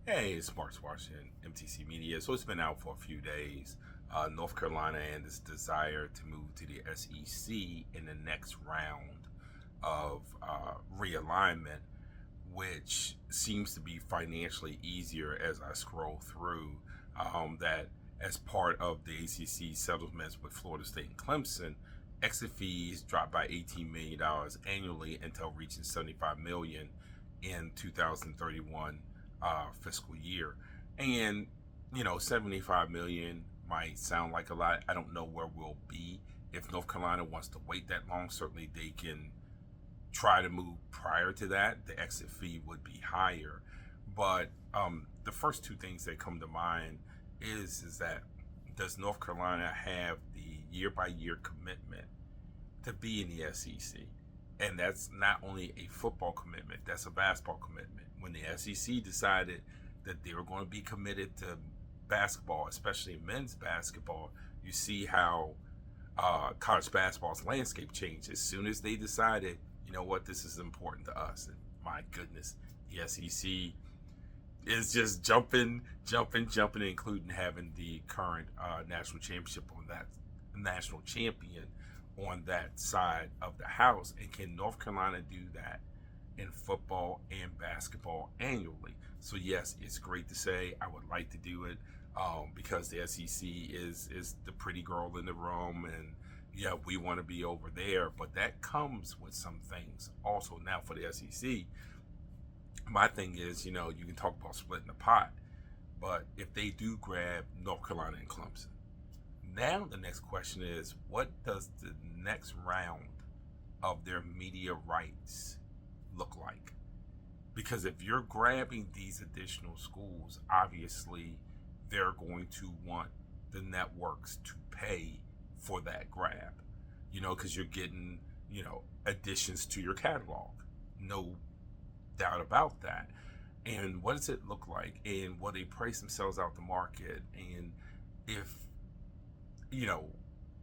Hey, it's Mark Washington, MTC Media. So it's been out for a few days. North Carolina and its desire to move to the SEC in the next round of realignment, which seems to be financially easier as I scroll through. That as part of the ACC settlements with Florida State and Clemson, exit fees dropped by $18 million annually until reaching $75 million in 2031 fiscal year. And 75 million might sound like a lot. I don't know where we'll be if North Carolina wants to wait that long. Certainly they can try to move prior to that. The exit fee would be higher. But the first two things that come to mind is that does North Carolina have the year by year commitment to be in the SEC? And that's not only a football commitment, that's a basketball commitment. When the SEC decided that they were going to be committed to basketball, especially men's basketball, you see how college basketball's landscape changed. As soon as they decided, you know what, this is important to us. And my goodness, the SEC is just jumping, including having the current national championship on that national champion on that side of the house. And can North Carolina do that in football and basketball annually? So yes, it's great to say. I would like to do it because the SEC is the pretty girl in the room, and yeah, we want to be over there. But that comes with some things also. Now for the SEC, my thing is, you can talk about splitting the pot, but if they do grab North Carolina and Clemson, now the next question is, what does the next round of their media rights look like? Because if you're grabbing these additional schools, obviously they're going to want the networks to pay for that grab, because you're getting, additions to your catalog. No doubt about that. And what does it look like? And will they price themselves out the market? And if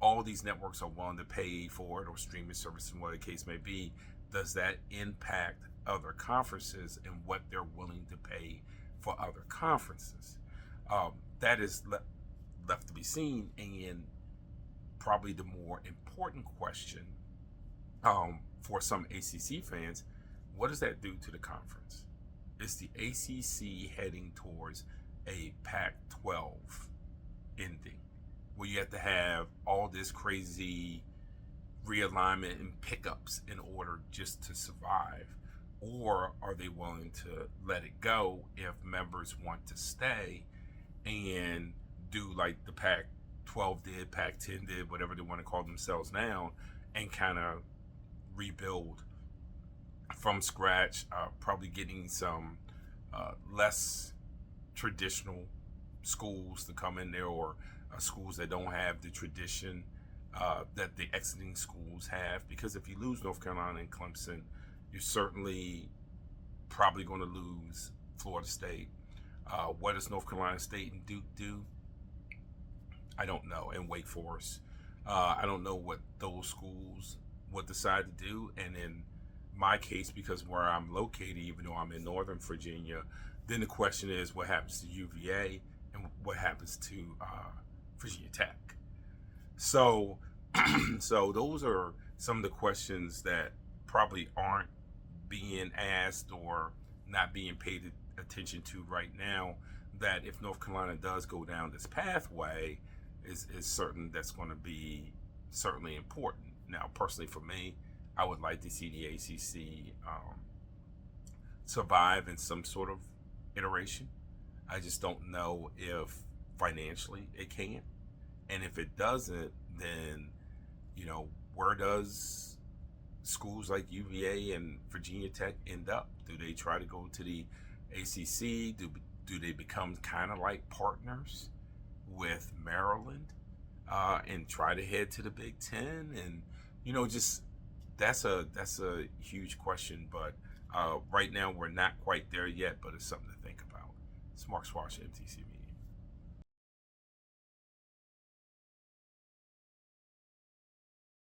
all these networks are willing to pay for it, or streaming services, and what the case may be, does that impact other conferences and what they're willing to pay for other conferences? That is left to be seen. And probably the more important question for some ACC fans, what does that do to the conference? Is the ACC heading towards a Pac-12 ending, where you have to have all this crazy realignment and pickups in order just to survive? Or are they willing to let it go if members want to stay and do like the Pac-12 did, Pac-10 did, whatever they want to call themselves now, and kind of rebuild from scratch, probably getting some less traditional schools to come in there, or schools that don't have the tradition that the exiting schools have. Because if you lose North Carolina and Clemson, you're certainly probably going to lose Florida State. What does North Carolina State and Duke do? I don't know. And Wake Forest. I don't know what those schools would decide to do. And in my case, because where I'm located, even though I'm in Northern Virginia, then the question is, what happens to UVA and what happens to Virginia Tech? So, so those are some of the questions that probably aren't being asked or not being paid attention to right now, that if North Carolina does go down this pathway, is certain that's going to be certainly important. Now, personally for me, I would like to see the ACC survive in some sort of iteration. I just don't know if financially it can. And if it doesn't, then, where does schools like UVA and Virginia Tech end up? Do they try to go to the ACC? Do they become kind of like partners with Maryland and try to head to the Big Ten? And, just that's a huge question. But right now we're not quite there yet, but it's something to think about. It's Mark Swasher, MTC.